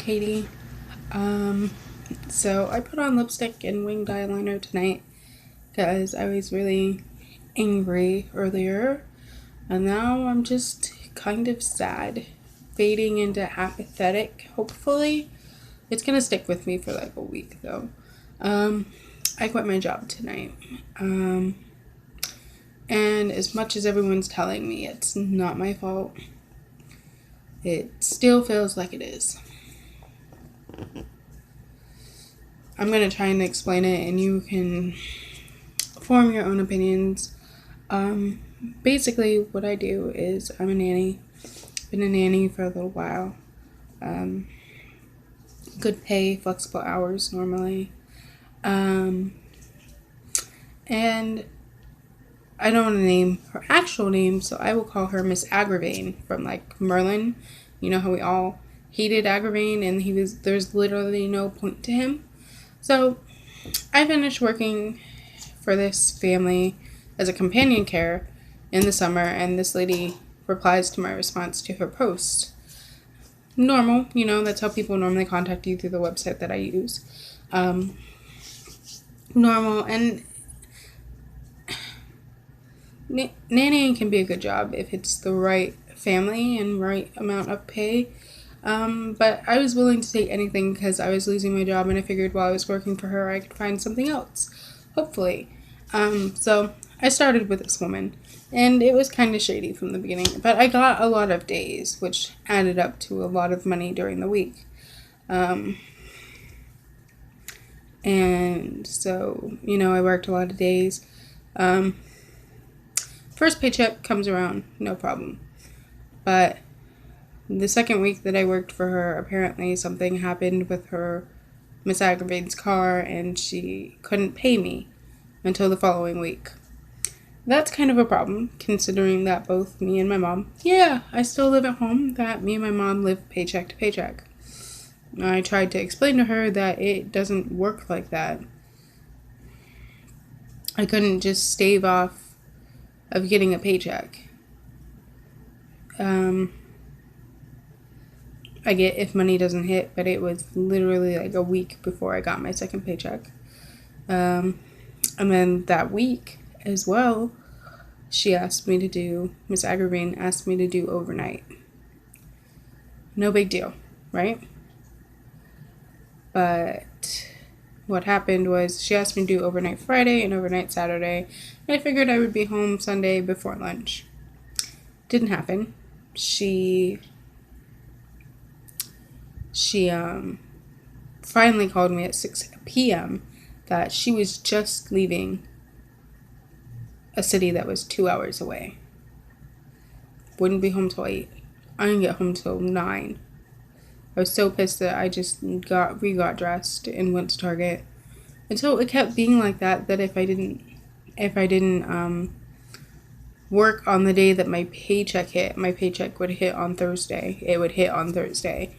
Katie. So I put on lipstick and winged eyeliner tonight because I was really angry earlier, and now I'm just kind of sad, fading into apathetic. Hopefully, it's gonna stick with me for like a week though. I quit my job tonight. And as much as everyone's telling me it's not my fault, it still feels like it is. I'm going to try and explain it, and you can form your own opinions. Basically, what I do is I'm a nanny. Been a nanny for a little while. Good pay, flexible hours normally. And I don't want to name her actual name, so I will call her Miss Agravain from like Merlin. You know how we all hated Agravain, and there's literally no point to him. So I finished working for this family as a companion care in the summer, and this lady replies to my response to her post. Normal, that's how people normally contact you through the website that I use. Normal, and nannying can be a good job if it's the right family and right amount of pay. But I was willing to take anything because I was losing my job, and I figured while I was working for her, I could find something else, hopefully. So I started with this woman, and it was kind of shady from the beginning, but I got a lot of days, which added up to a lot of money during the week. And so, I worked a lot of days. First paycheck comes around, no problem. But the second week that I worked for her, apparently something happened with her Miss Agravain's car, and she couldn't pay me until the following week. That's kind of a problem, considering that both me and my mom, I still live at home, that me and my mom live paycheck to paycheck. I tried to explain to her that it doesn't work like that. I couldn't just stave off of getting a paycheck. I get if money doesn't hit, but it was literally like a week before I got my second paycheck. And then that week as well, Miss Agravain asked me to do overnight. No big deal, right? But what happened was she asked me to do overnight Friday and overnight Saturday, and I figured I would be home Sunday before lunch. Didn't happen. She finally called me at 6 p.m. that she was just leaving a city that was 2 hours away. Wouldn't be home till 8. I didn't get home till 9. I was so pissed that I just got dressed and went to Target. And so it kept being like that if I didn't work on the day that my paycheck hit, my paycheck would hit on Thursday. It would hit on Thursday.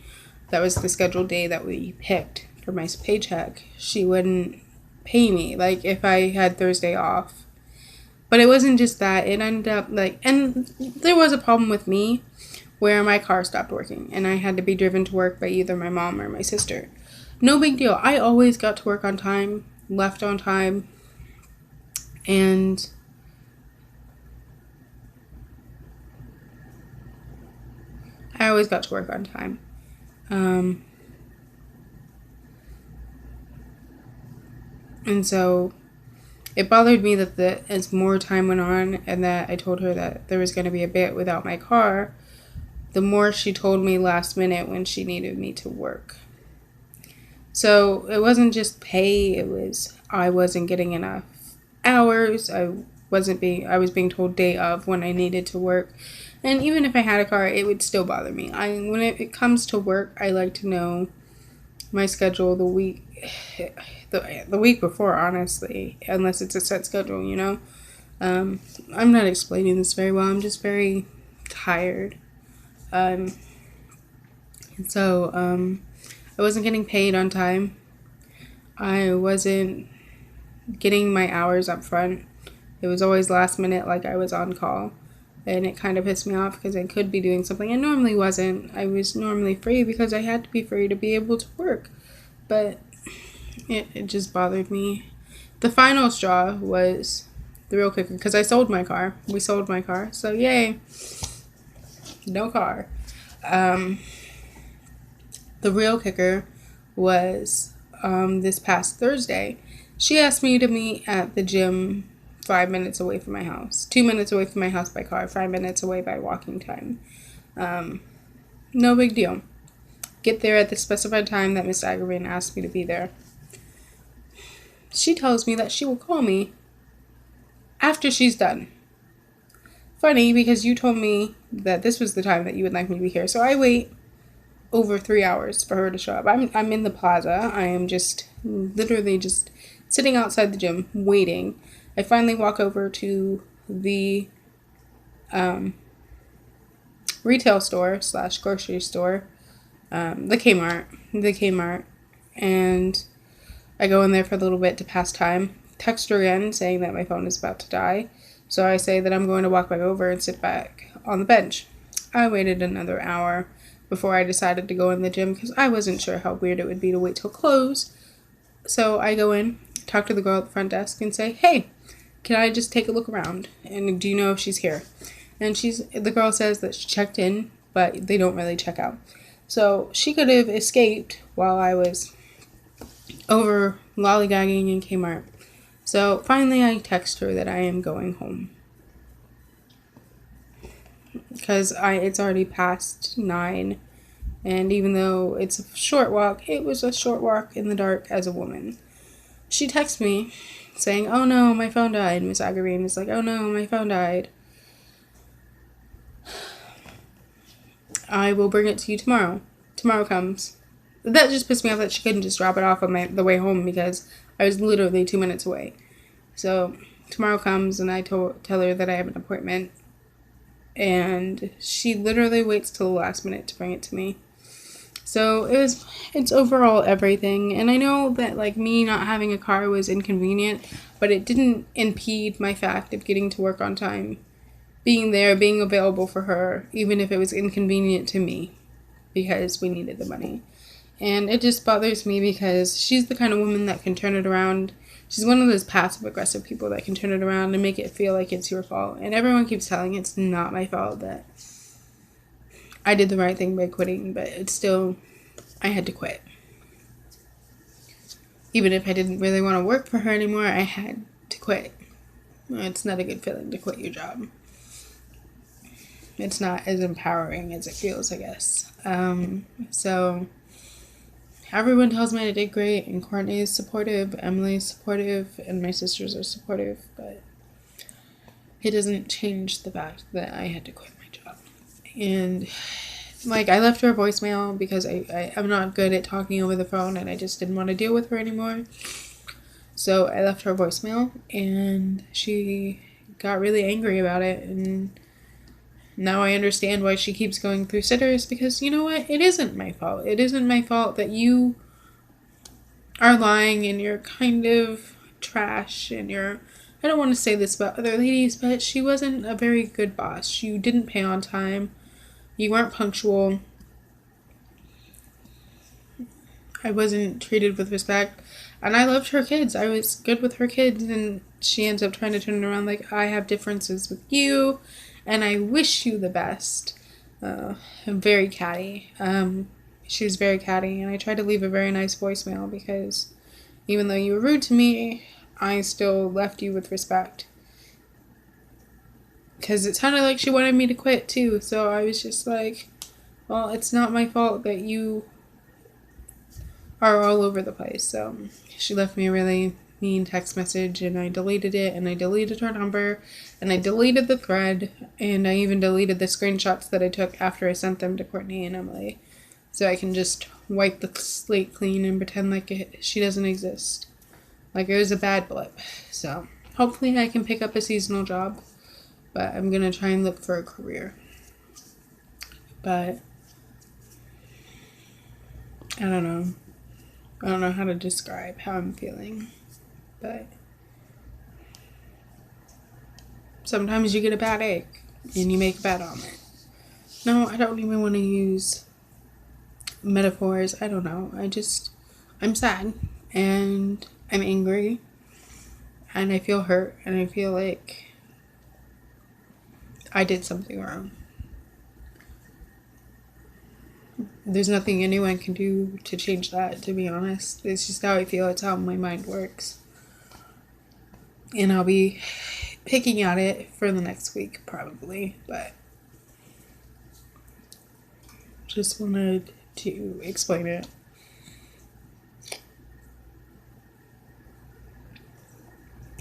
That was the scheduled day that we picked for my paycheck. She wouldn't pay me, like, if I had Thursday off. But it wasn't just that. It ended up, and there was a problem with me where my car stopped working, and I had to be driven to work by either my mom or my sister. No big deal. I always got to work on time, left on time, and I always got to work on time. And so it bothered me that as more time went on and that I told her that there was going to be a bit without my car, the more she told me last minute when she needed me to work. So it wasn't just pay, it was I wasn't getting enough hours. I was being told day of when I needed to work. And even if I had a car, it would still bother me. When it comes to work, I like to know my schedule the week before, honestly, unless it's a set schedule, I'm not explaining this very well. I'm just very tired. So I wasn't getting paid on time. I wasn't getting my hours up front. It was always last minute, like I was on call. And it kind of pissed me off because I could be doing something I normally wasn't. I was normally free because I had to be free to be able to work. But it just bothered me. The final straw was the real kicker because I sold my car. We sold my car. So yay. No car. The real kicker was this past Thursday. She asked me to meet at the gym 5 minutes away from my house. 2 minutes away from my house by car. 5 minutes away by walking time. No big deal. Get there at the specified time that Miss Aggravain asked me to be there. She tells me that she will call me after she's done. Funny, because you told me that this was the time that you would like me to be here. So I wait over 3 hours for her to show up. I'm in the plaza. I am just literally just sitting outside the gym waiting. I finally walk over to the retail store / grocery store, the Kmart, and I go in there for a little bit to pass time. Text her again saying that my phone is about to die. So I say that I'm going to walk back over and sit back on the bench. I waited another hour before I decided to go in the gym because I wasn't sure how weird it would be to wait till close. So I go in, talk to the girl at the front desk and say, "Hey, can I just take a look around? And do you know if she's here?" And the girl says that she checked in, but they don't really check out. So she could have escaped while I was over lollygagging in Kmart. So finally I text her that I am going home. Because it's already past 9. And even though it's a short walk, it was a short walk in the dark as a woman. She texts me saying, "Oh no, my phone died." Miss Aggravain is like, "Oh no, my phone died. I will bring it to you tomorrow." Tomorrow comes. That just pissed me off that she couldn't just drop it off on the way home because I was literally 2 minutes away. So tomorrow comes and I tell her that I have an appointment. And she literally waits till the last minute to bring it to me. So it's overall everything. And I know that like me not having a car was inconvenient, but it didn't impede my fact of getting to work on time. Being there, being available for her, even if it was inconvenient to me, because we needed the money. And it just bothers me because she's the kind of woman that can turn it around. She's one of those passive-aggressive people that can turn it around and make it feel like it's your fault. And everyone keeps telling it's not my fault, that I did the right thing by quitting, but it's still, I had to quit. Even if I didn't really want to work for her anymore, I had to quit. It's not a good feeling to quit your job. It's not as empowering as it feels, I guess. So everyone tells me I did great, and Courtney is supportive, Emily is supportive, and my sisters are supportive, but it doesn't change the fact that I had to quit my job. And like, I left her a voicemail because I'm not good at talking over the phone, and I just didn't want to deal with her anymore. So I left her a voicemail, and she got really angry about it, and now I understand why she keeps going through sitters, because you know what? It isn't my fault. It isn't my fault that you are lying and you're kind of trash and I don't want to say this about other ladies, but she wasn't a very good boss. You didn't pay on time. You weren't punctual. I wasn't treated with respect. And I loved her kids. I was good with her kids, and she ends up trying to turn it around like, I have differences with you, and I wish you the best. I'm very catty. She was very catty, and I tried to leave a very nice voicemail because even though you were rude to me, I still left you with respect. Because it sounded like she wanted me to quit too, so I was just like, well, it's not my fault that you are all over the place. So she left me a really mean text message, and I deleted it, and I deleted her number, and I deleted the thread, and I even deleted the screenshots that I took after I sent them to Courtney and Emily, so I can just wipe the slate clean and pretend like she doesn't exist, like it was a bad blip. So hopefully I can pick up a seasonal job, but I'm gonna try and look for a career. But I don't know how to describe how I'm feeling. But sometimes you get a bad ache. and you make a bad omelet. No, I don't even want to use metaphors. I don't know. I'm sad and I'm angry and I feel hurt and I feel like I did something wrong. There's nothing anyone can do to change that, to be honest. It's just how I feel. It's how my mind works. And I'll be picking at it for the next week, probably. But just wanted to explain it.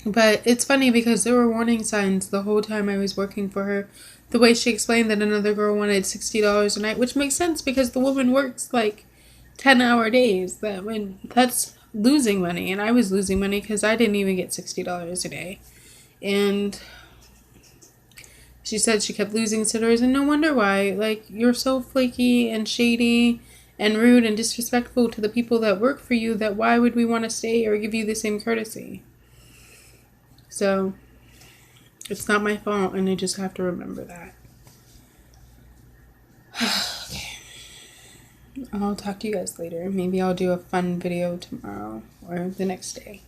But it's funny because there were warning signs the whole time I was working for her. The way she explained that another girl wanted $60 a night, which makes sense because the woman works like 10-hour days. That's losing money, and I was losing money because I didn't even get $60 a day. And she said she kept losing sitters, and no wonder why. Like, you're so flaky and shady and rude and disrespectful to the people that work for you that why would we want to stay or give you the same courtesy? So, it's not my fault, and I just have to remember that. Okay. I'll talk to you guys later. Maybe I'll do a fun video tomorrow or the next day.